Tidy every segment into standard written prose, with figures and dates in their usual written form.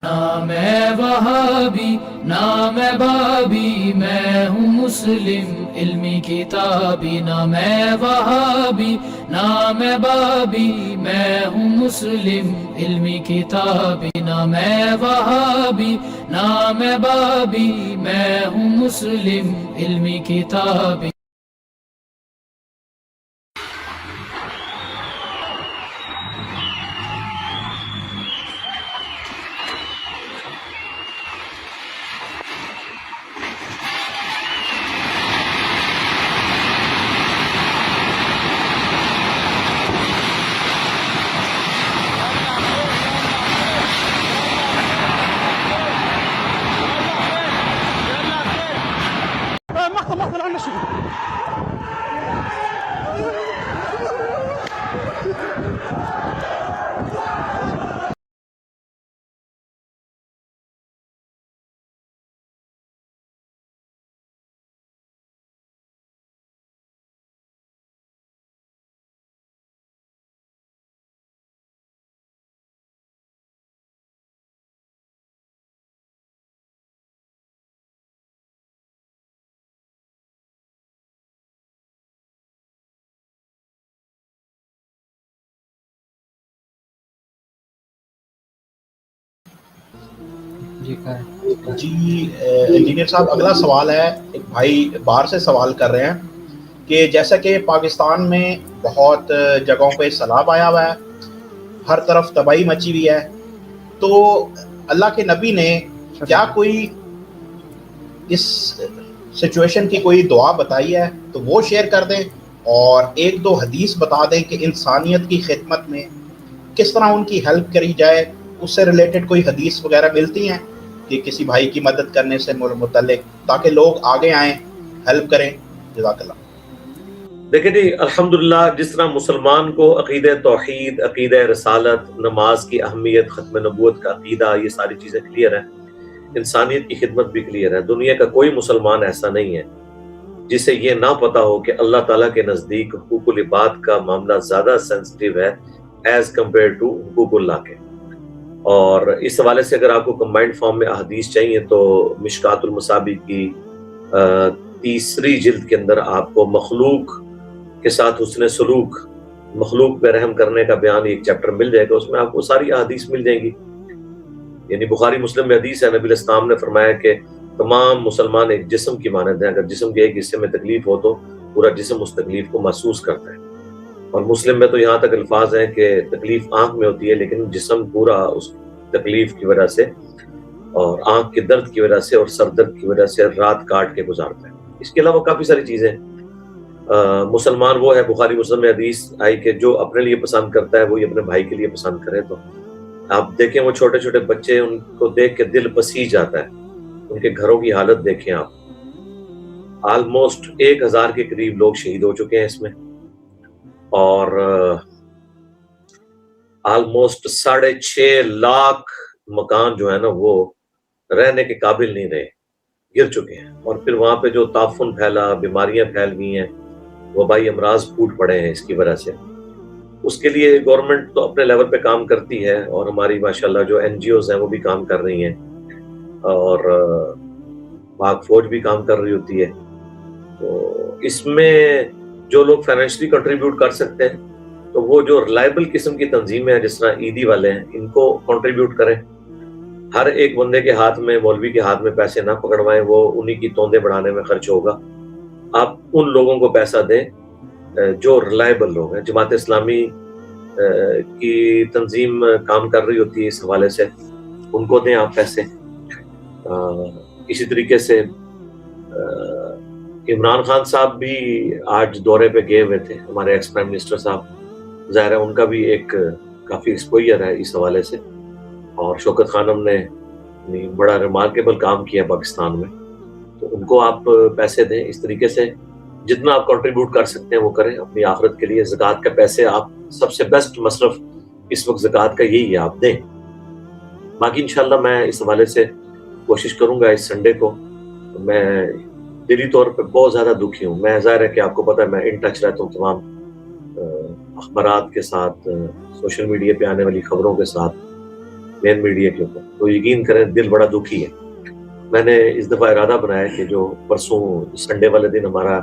نہ میں وہابی نہ میں بابی، میں ہوں مسلم علمی کتابی، نہ میں وہابی نہ میں بابی، میں ہوں مسلم علمی کتابی، نہ میں وہابی نہ میں بابی، میں ہوں مسلم علمی کتابی۔ جی انجینئر صاحب، اگلا سوال ہے، ایک بھائی باہر سے سوال کر رہے ہیں کہ جیسا کہ پاکستان میں بہت جگہوں پہ سیلاب آیا ہوا ہے، ہر طرف تباہی مچی ہوئی ہے، تو اللہ کے نبی نے کیا کوئی اس سچویشن کی کوئی دعا بتائی ہے تو وہ شیئر کر دیں، اور ایک دو حدیث بتا دیں کہ انسانیت کی خدمت میں کس طرح ان کی ہیلپ کری جائے، اس سے ریلیٹڈ کوئی حدیث وغیرہ ملتی ہیں کہ کسی بھائی کی مدد کرنے سے متعلق، تاکہ لوگ آگے آئیں، ہیلپ کریں؟ جزاک اللہ۔ دیکھیں جی، الحمدللہ جس طرح مسلمان کو عقیدہ توحید، عقیدہ رسالت، نماز کی اہمیت، ختم نبوت کا عقیدہ، یہ ساری چیزیں کلیئر ہیں، انسانیت کی خدمت بھی کلیئر ہے۔ دنیا کا کوئی مسلمان ایسا نہیں ہے جسے یہ نہ پتا ہو کہ اللہ تعالیٰ کے نزدیک حقوق العباد کا معاملہ زیادہ سینسٹیو ہے ایز کمپیئر ٹو حقوق اللہ کے۔ اور اس حوالے سے اگر آپ کو کمبائنڈ فارم میں احادیث چاہیے تو مشکات المصابیح کی 3 جلد کے اندر آپ کو مخلوق کے ساتھ حسن سلوک، مخلوق پہ رحم کرنے کا بیان ایک چیپٹر مل جائے گا، اس میں آپ کو ساری احادیث مل جائیں گی۔ یعنی بخاری مسلم میں حدیث ہے، نبی علیہ السلام نے فرمایا کہ تمام مسلمان ایک جسم کی مانند ہیں، اگر جسم کے ایک حصے میں تکلیف ہو تو پورا جسم اس تکلیف کو محسوس کرتا ہے۔ اور مسلم میں تو یہاں تک الفاظ ہیں کہ تکلیف آنکھ میں ہوتی ہے لیکن جسم پورا اس تکلیف کی وجہ سے اور آنکھ کے درد کی وجہ سے اور سر درد کی وجہ سے رات کاٹ کے گزارتا ہے۔ اس کے علاوہ کافی ساری چیزیں، مسلمان وہ ہے، بخاری مسلم میں حدیث آئی کہ جو اپنے لیے پسند کرتا ہے وہی اپنے بھائی کے لیے پسند کرے۔ تو آپ دیکھیں وہ چھوٹے چھوٹے بچے، ان کو دیکھ کے دل پسیج جاتا ہے، ان کے گھروں کی حالت دیکھیں آپ، آلموسٹ 1000 کے قریب لوگ شہید ہو چکے ہیں اس میں، اور آلموسٹ 6.5 لاکھ مکان جو ہے نا وہ رہنے کے قابل نہیں رہے، گر چکے ہیں۔ اور پھر وہاں پہ جو تعفن پھیلا، بیماریاں پھیل گئی ہیں، وبائی امراض پھوٹ پڑے ہیں اس کی وجہ سے۔ اس کے لیے گورنمنٹ تو اپنے لیول پہ کام کرتی ہے، اور ہماری ماشاءاللہ جو این جی اوز ہیں وہ بھی کام کر رہی ہیں، اور پاک فوج بھی کام کر رہی ہوتی ہے۔ تو اس میں جو لوگ فائنینشلی کنٹریبیوٹ کر سکتے ہیں تو وہ جو ریلائبل قسم کی تنظیمیں ہیں جس طرح عیدی والے ہیں، ان کو کنٹریبیوٹ کریں۔ ہر ایک بندے کے ہاتھ میں، مولوی کے ہاتھ میں پیسے نہ پکڑوائیں، وہ انہی کی توندے بڑھانے میں خرچ ہوگا۔ آپ ان لوگوں کو پیسہ دیں جو ریلائبل لوگ ہیں۔ جماعت اسلامی کی تنظیم کام کر رہی ہوتی ہے اس حوالے سے، ان کو دیں آپ پیسے۔ اسی طریقے سے عمران خان صاحب بھی آج دورے پہ گئے ہوئے تھے، ہمارے ایکس پرائم منسٹر صاحب، ظاہر ہے ان کا بھی ایک کافی ایکسپوئر ہے اس حوالے سے، اور شوکت خانم نے بڑا ریمارکیبل کام کیا پاکستان میں، تو ان کو آپ پیسے دیں۔ اس طریقے سے جتنا آپ کنٹریبیوٹ کر سکتے ہیں وہ کریں اپنی آخرت کے لیے۔ زکوٰۃ کا پیسے آپ سب سے بیسٹ مصرف اس وقت زکوٰۃ کا یہی ہے، آپ دیں۔ باقی انشاءاللہ میں اس حوالے سے کوشش کروں گا۔ اس سنڈے کو میں دلی طور پہ بہت زیادہ دکھی ہوں، میں ظاہر ہے کہ آپ کو پتہ ہے میں ان ٹچ رہتا ہوں تمام اخبارات کے ساتھ، سوشل میڈیا پہ آنے والی خبروں کے ساتھ، مین میڈیا کے اوپر، تو یقین کریں دل بڑا دکھی ہے۔ میں نے اس دفعہ ارادہ بنایا کہ جو پرسوں سنڈے والے دن ہمارا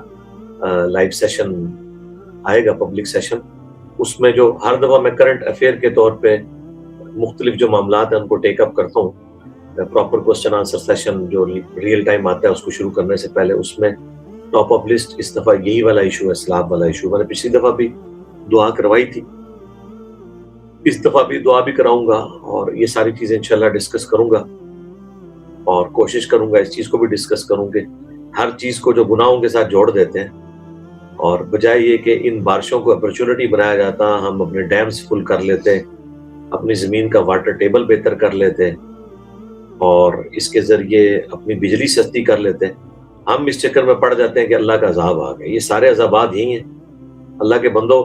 لائیو سیشن آئے گا، پبلک سیشن، اس میں جو ہر دفعہ میں کرنٹ افیئر کے طور پہ مختلف جو معاملات ہیں ان کو ٹیک اپ کرتا ہوں، پراپر کوسچن آنسر سیشن جو ریئل ٹائم آتا ہے اس کو شروع کرنے سے پہلے، اس میں ٹاپ آف لسٹ اس دفعہ یہی والا ایشو ہے، سیلاب والا ایشو۔ میں نے پچھلی دفعہ بھی دعا کروائی تھی، اس دفعہ بھی دعا بھی کراؤں گا، اور یہ ساری چیزیں انشاءاللہ ڈسکس کروں گا، اور کوشش کروں گا اس چیز کو بھی ڈسکس کروں کہ ہر چیز کو جو گناہوں کے ساتھ جوڑ دیتے ہیں، اور بجائے یہ کہ ان بارشوں کو اپرچونٹی بنایا جاتا، ہم اپنے ڈیمز فل کر لیتے، اپنی زمین کا واٹر ٹیبل بہتر کر لیتے، اور اس کے ذریعے اپنی بجلی سستی کر لیتے، ہم اس چکر میں پڑ جاتے ہیں کہ اللہ کا عذاب آ گیا۔ یہ سارے عذابات یہی ہیں اللہ کے بندو۔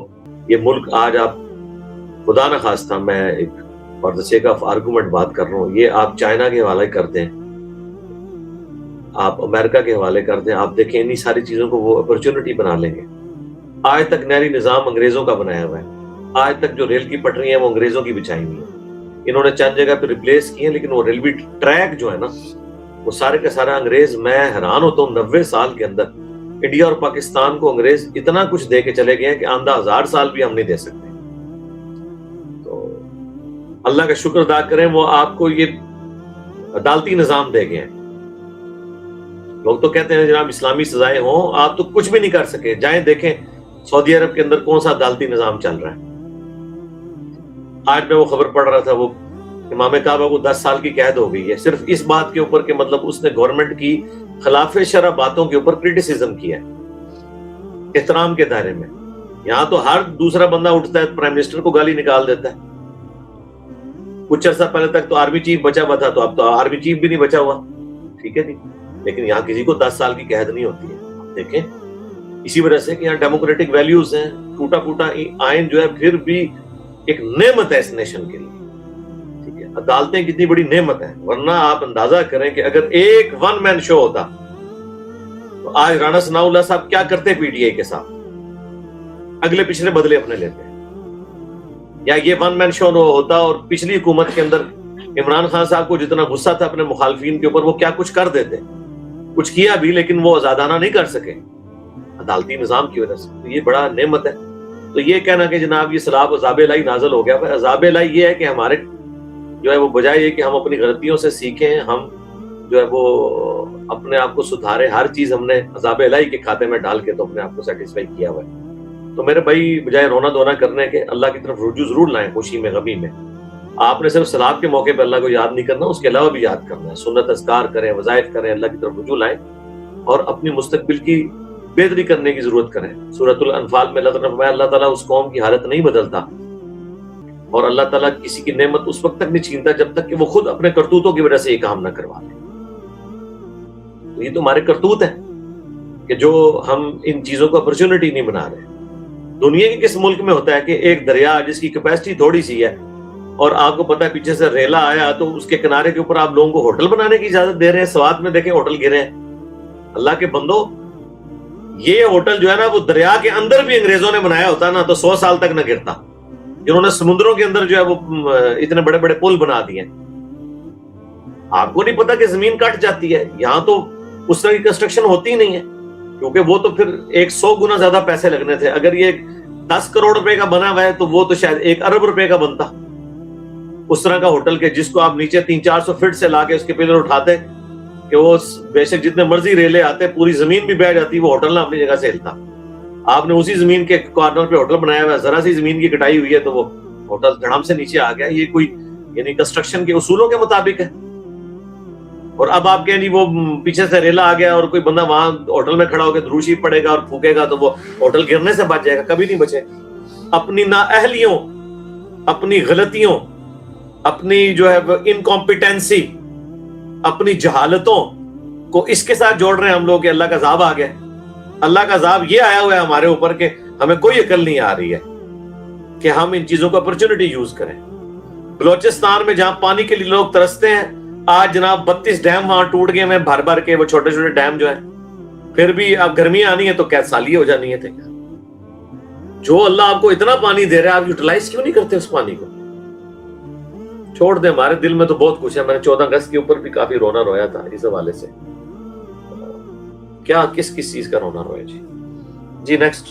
یہ ملک آج آپ خدا نہ خواستہ، میں ایک for the sake of argument بات کر رہا ہوں، یہ آپ چائنا کے حوالے کر دیں، آپ امریکہ کے حوالے کر دیں، آپ دیکھیں انہی ساری چیزوں کو وہ اپرچونٹی بنا لیں گے۔ آج تک نہری نظام انگریزوں کا بنایا ہوا ہے، آج تک جو ریل کی پٹریاں ہیں وہ انگریزوں کی بچھائی ہوئی ہیں، انہوں نے چند جگہ پہ ریپلیس کی ہیں، لیکن وہ ریلوے ٹریک جو ہے نا وہ سارے کا سارا انگریز، میں حیران ہوتا ہوں 90 سال کے اندر انڈیا اور پاکستان کو انگریز اتنا کچھ دے کے چلے گئے ہیں کہ آندہ 1000 سال بھی ہم نہیں دے سکتے۔ تو اللہ کا شکر ادا کریں، وہ آپ کو یہ عدالتی نظام دے گئے ہیں۔ لوگ تو کہتے ہیں جناب اسلامی سزائیں ہوں، آپ تو کچھ بھی نہیں کر سکے، جائیں دیکھیں سعودی عرب کے اندر کون سا عدالتی نظام چل رہا ہے۔ آج میں وہ خبر پڑھ رہا تھا، وہ امام کعبہ کو 10 سال کی قید ہو گئی ہے، صرف اس بات کے اوپر کہ مطلب اس نے گورنمنٹ کی خلاف شرع باتوں کے اوپر کرٹیسزم کیا ہے احترام کے دائرے میں۔ یہاں تو ہر دوسرا بندہ اٹھتا ہے پرائم منسٹر کو گالی نکال دیتا ہے۔ کچھ عرصہ پہلے تک تو آرمی چیف بچا ہوا تھا، تو اب تو آرمی چیف بھی نہیں بچا ہوا، ٹھیک ہے جی، لیکن یہاں کسی کو 10 سال کی قید نہیں ہوتی ہے۔ دیکھیں اسی وجہ سے کہ یہاں ڈیموکریٹک ویلیوز ہیں، ٹوٹا پھوٹا آئین جو ہے پھر بھی ایک نعمت ہے اس نیشن کے لیے، ٹھیک ہے، عدالتیں کتنی بڑی نعمت ہے، ورنہ آپ اندازہ کریں کہ اگر ایک ون مین شو ہوتا تو آج رانا ثناء اللہ صاحب کیا کرتے پی ٹی آئی کے ساتھ، اگلے پچھلے بدلے اپنے لیتے، یا یہ ون مین شو ہوتا اور پچھلی حکومت کے اندر عمران خان صاحب کو جتنا غصہ تھا اپنے مخالفین کے اوپر وہ کیا کچھ کر دیتے، کچھ کیا بھی لیکن وہ آزادانہ نہیں کر سکے عدالتی نظام کی وجہ سے۔ تو یہ بڑا نعمت ہے۔ تو یہ کہنا کہ جناب یہ سیلاب عذاب الہی نازل ہو گیا، پھر عذاب الہی یہ ہے کہ ہمارے جو ہے وہ بجائے یہ کہ ہم اپنی غلطیوں سے سیکھیں، ہم جو ہے وہ اپنے آپ کو سدھارے، ہر چیز ہم نے عذاب الہی کے کھاتے میں ڈال کے تو اپنے آپ کو سیٹسفائی کیا ہوا ہے۔ تو میرے بھائی بجائے رونا دھونا کرنے کے اللہ کی طرف رجوع ضرور لائیں، خوشی میں غمی میں۔ آپ نے صرف سیلاب کے موقع پہ اللہ کو یاد نہیں کرنا، اس کے علاوہ بھی یاد کرنا ہے، سنت اذکار کریں، وظائف کریں، اللہ کی طرف رجوع لائیں اور اپنی مستقبل کی بہتری کرنے کی ضرورت کریں۔ سورۃ الانفال میں اللہ تعالیٰ فرمایا اللہ تعالیٰ اس قوم کی حالت نہیں بدلتا، اور اللہ تعالیٰ کسی کی نعمت اس وقت تک نہیں چھینتا جب تک کہ وہ خود اپنے کرتوتوں کی وجہ سے یہ کام نہ کروا لے۔ تو یہ تو ہمارے کرتوت ہے کہ جو ہم ان چیزوں کو اپرچونٹی نہیں بنا رہے۔ دنیا کے کس ملک میں ہوتا ہے کہ ایک دریا جس کی کیپیسٹی تھوڑی سی ہے اور آپ کو پتا ہے پیچھے سے ریلا آیا تو اس کے کنارے کے اوپر آپ لوگوں کو ہوٹل بنانے کی اجازت دے رہے ہیں؟ سوات میں دیکھیں ہوٹل گرے ہیں۔ اللہ کے بندو، یہ ہوٹل جو ہے نا وہ دریا کے اندر بھی انگریزوں نے بنایا ہوتا نا تو 100 سال تک نہ گرتا، جنہوں نے سمندروں کے اندر جو ہے وہ اتنے بڑے بڑے پل بنا دیے۔ آپ کو نہیں پتا کہ زمین کٹ جاتی ہے، یہاں تو اس طرح کی کنسٹرکشن ہوتی ہی نہیں ہے، کیونکہ وہ تو پھر 100 گنا زیادہ پیسے لگنے تھے۔ اگر یہ 10 کروڑ روپے کا بنا ہوا ہے تو وہ تو شاید 1 ارب روپے کا بنتا، اس طرح کا ہوٹل کے جس کو آپ نیچے 300-400 فٹ سے لا کے اس کے پلر اٹھاتے کہ وہ بے شک جتنے مرضی ریلے آتے پوری زمین بھی بہ جاتی، وہ ہوٹل نہ اپنی جگہ سے ہلتا۔ آپ نے اسی زمین کے کارنر پہ ہوٹل بنایا ہوا ہے، ذرا سی زمین کی کٹائی ہوئی ہے تو وہ ہوٹل دھڑام سے نیچے آ گیا۔ یہ کوئی یعنی کنسٹرکشن کے اصولوں کے مطابق ہے؟ اور اب آپ کہیں نہیں وہ پیچھے سے ریلا آ گیا اور کوئی بندہ وہاں ہوٹل میں کھڑا ہو کے دروشی پڑے گا اور پھونکے گا تو وہ ہوٹل گرنے سے بچ جائے گا؟ کبھی نہیں بچے۔ اپنی نااہلیوں، اپنی غلطیوں، اپنی جو ہے انکمپیٹنسی، اپنی جہالتوں کو اس کے ساتھ جوڑ رہے ہیں ہم لوگ کہ اللہ کا عذاب آ گیا۔ اللہ کا عذاب یہ آیا ہوا ہے ہمارے اوپر کہ ہمیں کوئی عقل نہیں آ رہی ہے کہ ہم ان چیزوں کو اپرچونٹی یوز کریں۔ بلوچستان میں جہاں پانی کے لیے لوگ ترستے ہیں، آج جناب 32 ڈیم وہاں ٹوٹ گئے ہیں بھر بھر کے، وہ چھوٹے چھوٹے ڈیم جو ہیں، پھر بھی اب گرمی آنی ہے تو کیا سالی ہو جانی ہے؟ جو اللہ آپ کو اتنا پانی دے رہا ہے آپ یوٹیلائز کیوں نہیں کرتے اس پانی کو؟ چھوڑ دیں, ہمارے دل میں تو بہت کچھ ہے. میں نے 14 اگست کے اوپر بھی کافی رونا رویا تھا اس حوالے سے. کیا کس چیز کا رونا رویا جی. جی نیکسٹ.